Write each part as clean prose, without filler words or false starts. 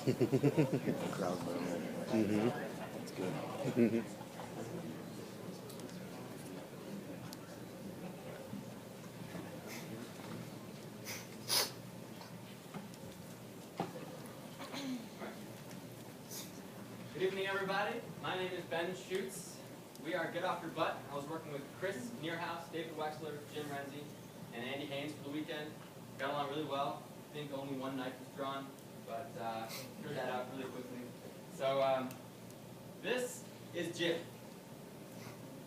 Crowd movement. That's good. Good evening, everybody. My name is Ben Schutz. We are Get Off Your Butt. I was working with Chris Nearhouse, David Wexler, Jim Renzi, and Andy Haynes for the weekend. Got along really well. I think only one knife was drawn, but figured that out really quickly. So this is Jim.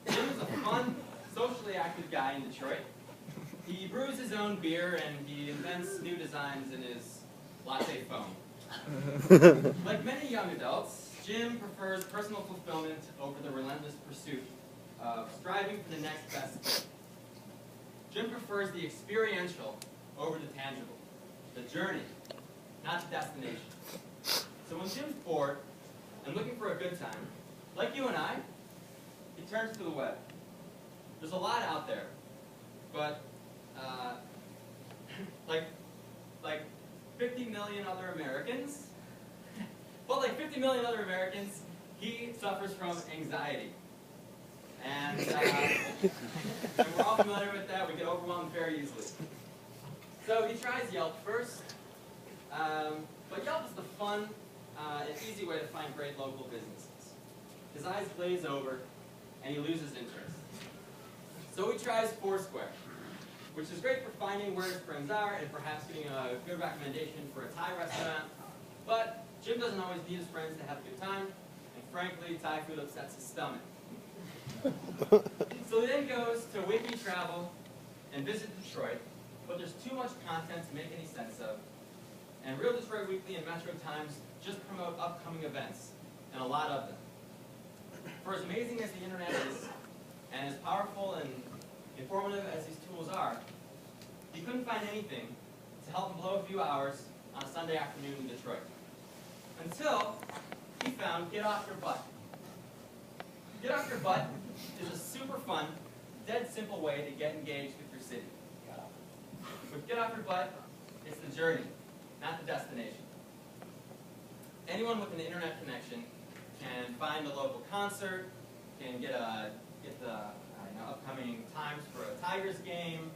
Jim is a fun, socially active guy in Detroit. He brews his own beer and he invents new designs in his latte foam. Like many young adults, Jim prefers personal fulfillment over the relentless pursuit of striving for the next best thing. Jim prefers the experiential over the tangible, the journey, not the destination. So when Jim's bored and looking for a good time, like you and I, he turns to the web. There's a lot out there, but like 50 million other Americans, he suffers from anxiety. And we're all familiar with that. We get overwhelmed very easily. So he tries Yelp first. But Yelp is the fun and easy way to find great local businesses. His eyes glaze over, and he loses interest. So he tries Foursquare, which is great for finding where his friends are and perhaps getting a good recommendation for a Thai restaurant. But Jim doesn't always need his friends to have a good time, and frankly, Thai food upsets his stomach. So he then goes to Wiki Travel and visit Detroit, but there's too much content to make any sense of. And Real Detroit Weekly and Metro Times just promote upcoming events, and a lot of them. For as amazing as the internet is, and as powerful and informative as these tools are, he couldn't find anything to help him blow a few hours on a Sunday afternoon in Detroit. Until he found Get Off Your Butt. Get Off Your Butt is a super fun, dead simple way to get engaged with your city. With Get Off Your Butt, it's the journey, not the destination. Anyone with an internet connection can find a local concert, can get the upcoming times for a Tigers game,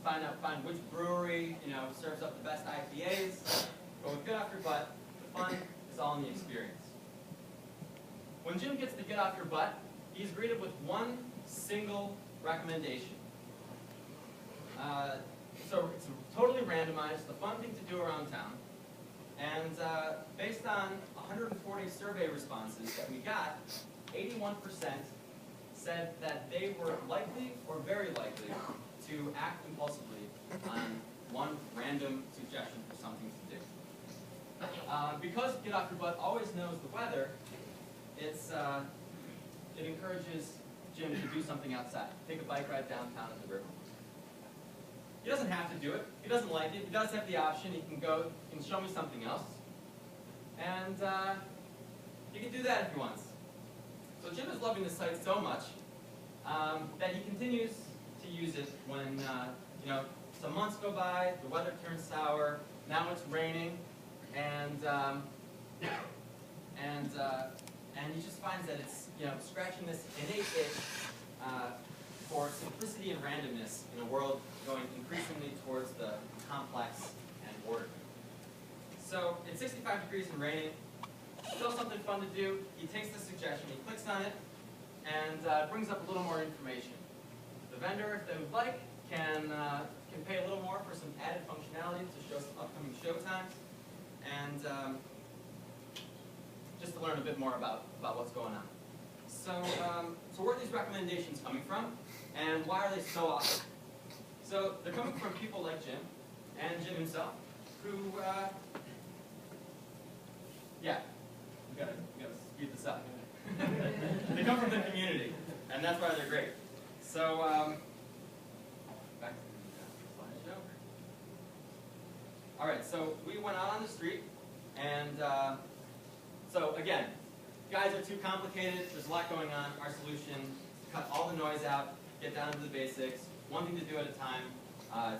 find which brewery serves up the best IPAs. But with Get Off Your Butt, the fun is all in the experience. When Jim gets to Get Off Your Butt, he's greeted with one single recommendation. So it's totally randomized, the fun thing to do around town. And based on 140 survey responses that we got, 81% said that they were likely or very likely to act impulsively on one random suggestion for something to do. Because Get Off Your Butt always knows the weather, it encourages Jim to do something outside. Take a bike ride downtown at the river. He doesn't have to do it. He doesn't like it. He does have the option. He can go, he can show me something else. And he can do that if he wants. So Jim is loving the site so much that he continues to use it when, some months go by, the weather turns sour, now it's raining, and he just finds that it's, scratching this innate itch for simplicity and randomness in a world going increasingly towards the complex and ordered. So it's 65 degrees and raining, still something fun to do. He takes the suggestion, he clicks on it, and brings up a little more information. The vendor, if they would like, can pay a little more for some added functionality to show some upcoming show times, and just to learn a bit more about what's going on. So where are these recommendations coming from, and why are they so awesome? So they're coming from people like Jim, and Jim himself, who, we gotta speed this up. They come from the community, and that's why they're great. So, back to the slideshow. All right, so we went out on the street, and so again, guys are too complicated. There's a lot going on. Our solution: cut all the noise out, get down to the basics, one thing to do at a time.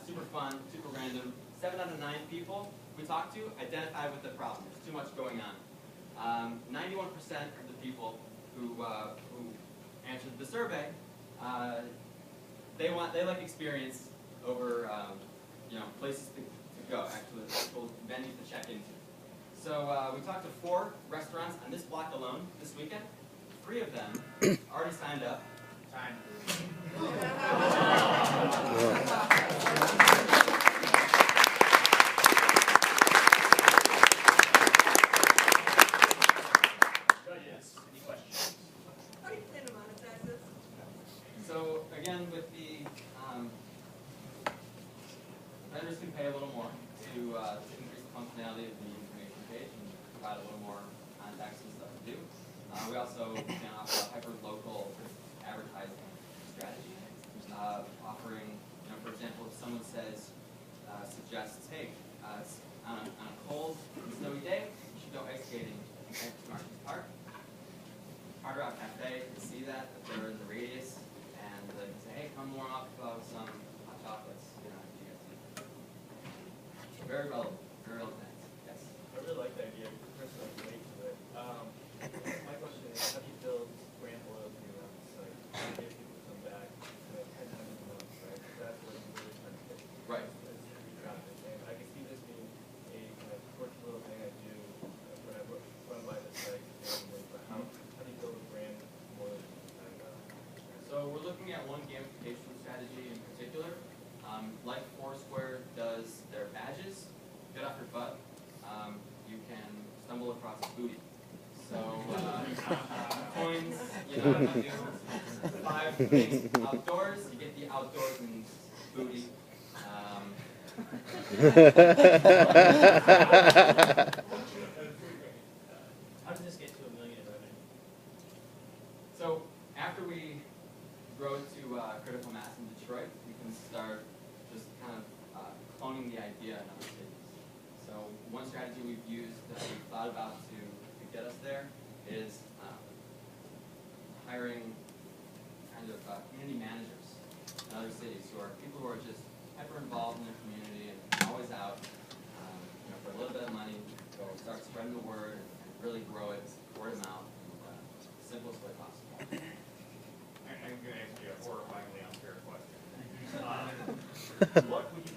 Super fun, super random. 7 out of 9 people, we talked to identified with the problem. There's too much going on. 91% of the people who answered the survey, they like experience over places to go, actually, venues to check into. So we talked to 4 restaurants on this block alone this weekend. 3 of them already signed up. Time. So again, with the vendors can pay a little more to increase the functionality of the information page and provide a little more context and stuff to do. We also can offer a hyper-local advertising strategy, offering, for example, if someone suggests, hey, on a cold and snowy day, you should go ice skating at Martin's Park. Hard Rock Cafe can see that they're in the radius, and they can say, hey, come warm up with some hot chocolates. Very relevant. Yes. I really like the idea. Personally, I relate to it. My question is, how do you build brand loyalty around the site? How do you get people to come back 10 times a month, right? That's what you're really trying to get. Right. Is traffic. And I can see this being a kind of quirky little thing I do when I run by the site. But how do you build a brand loyalty? So we're looking at one gamification strategy in particular. Like Foursquare does their badges, get off your butt. You can stumble across a booty. So coins, if you do 5 things outdoors, you get the outdoors and booty. How does this get to $1 million in revenue? So after we grow to critical mass in Detroit, we can start just kind of cloning the idea in other cities. So one strategy we've used that we've thought about to get us there is hiring kind of community managers in other cities who are people who are just hyper involved in their community and always out for a little bit of money, go start spreading the word and really grow it word of mouth in the simplest way possible. I'm going to ask you a horrifyingly unfair question. What would you...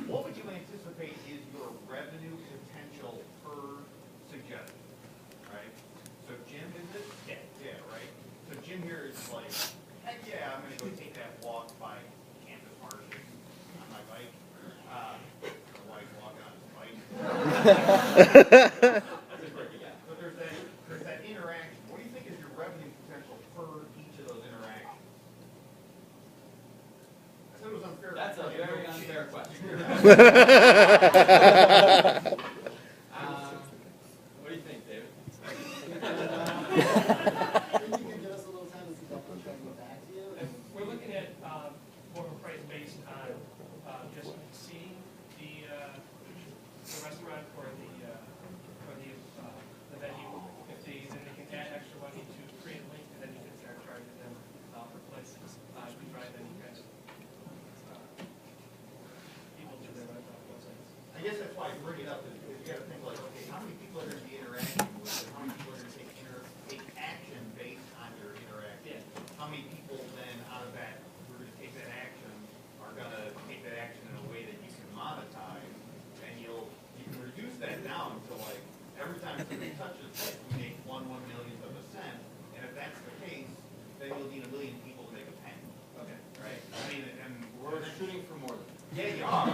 What would you anticipate is your revenue potential per suggestion, right? So Jim, is it? Yeah, right? So Jim here is like, heck yeah, I'm going to go take that walk by Campus Market on my bike. My wife's walking on his bike. So there's that interaction. What do you think is your revenue potential per each of those interactions? I said it was unfair. That's a very unfair question. What do you think, David? You can give us a little time to see that contract and get back to you. We're looking at more of a price based on just seeing the restaurant or the venue. Then they can add extra money to create a link, and then you can start charging them for places to drive any kind of people to their websites. I guess that's why I bring it up, is you got to think like, okay, how many people are going to be interacting with it? How many people are going to take action based on your interaction? Yeah. How many people then out of that, who are going to take that action, are going to take that action in a way that you can monetize, and you can reduce that down to like, every time somebody touches it, you make 1/1 millionth of a cent, and if that's the case, then you'll need 1 million people to make a penny. Okay. Right? I mean, and We're shooting for more than that. yeah, you are.